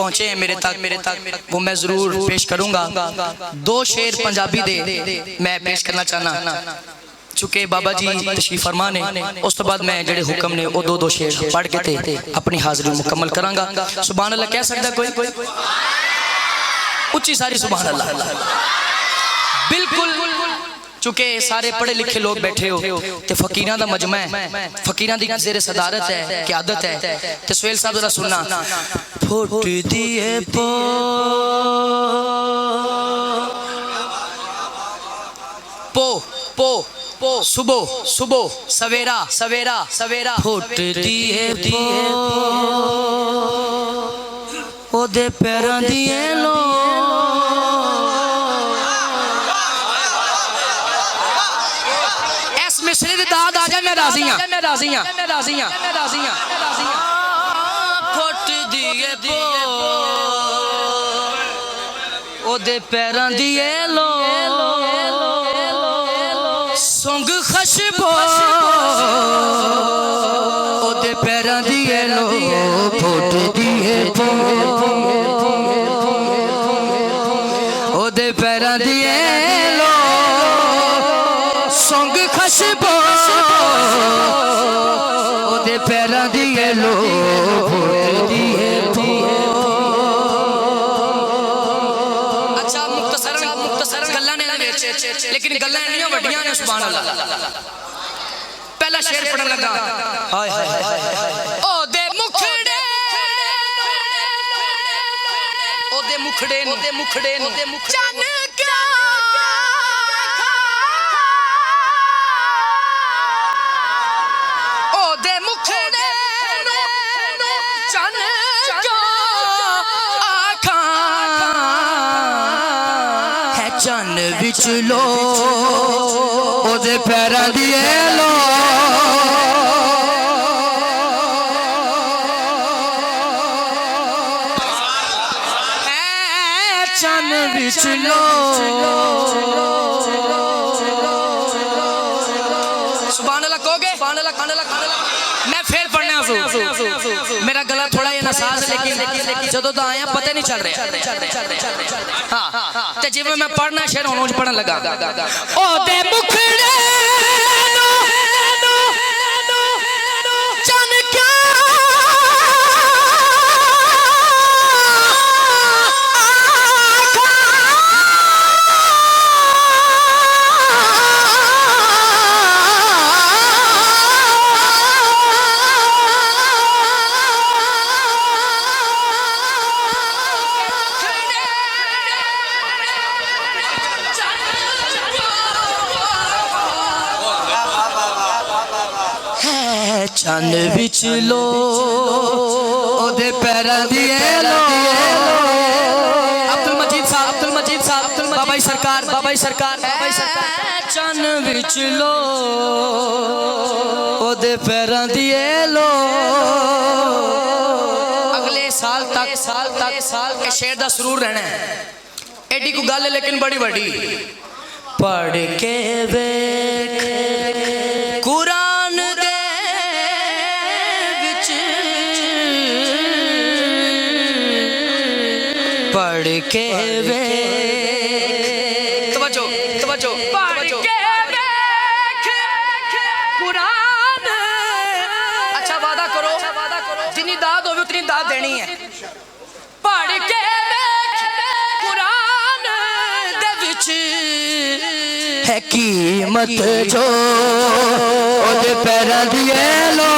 पहुंचे हैं मेरे तक वो मैं जरूर पेश करूंगा। दो शेर पंजाबी दे मैं पेश करना चाहना, चूंकि बाबा जी तशरीफ फरमा ने, उस तो बाद मैं जेडे हुक्म ने वो दो शेर पढ़ के ते अपनी हाजिरी मुकम्मल करांगा। सुभान अल्लाह कह सकता कोई? उच्ची सारी सुभान अल्लाह। बिल्कुल, चूंकि सारे पढ़े लिखे लोग बैठे हो ते फकीरां दा मजमा है, फकीरां दी ज़ेरे सदारत है, क़यादत है। ते सुहेल साहब जरा सुनना। फुट दिए पो सुबह सवेरा फुट दिए ओदे पैरां दिए लो इस मिसरे दी दाद आ जाए मैं राजी हां। फुट दिए ओदे पैरां दिए लो संग खशबो ओदे पैरां दिए लो फुट दिए ओदे पैरां दिए लो संग खशबो ओदे पैरां दिए लो फुट दिए। अच्छा मुख्तसर गल्लां ने लेकिन गल्लां इन्नियां वड्डियां ने सुभान अल्लाह। पहला शेर पढ़न लगा। हाय ओदे मुखड़े चन क्या ओदे मुखड़े चन क्या आखा है चन विच लो ओदे पैरां दिए लो चन विच लो। सुभान अल्लाह कहोगे? मैं फिर पढ़ना मेरा गला थोड़ा ये नासाज है लेकिन जदों दा आया पता नहीं चल रहा। हाँ ते जिवें मैं पढ़ना शेर हुण पढ़न लगा। ओदे मुखड़े चन क्या चन विच लो ओदे पैरां दिए लो। अब्दुल मजीद साहब बाबा सरकार चन विच लो ओदे पैरां दिए लो। अगले साल तक के शेर दा सुरूर रहना है। एडी को गल है लेकिन बड़ी बड़ी। पढ़ के वेख कुरान दे विच पढ़ के वेख तवज्जो पढ़ के वेख कुरान। अच्छा वादा करो जितनी दाद होवे उतनी दाद देनी है। पढ़ के वेख कुरान दे विच है कीमत जो ओदे पैरां दिए लो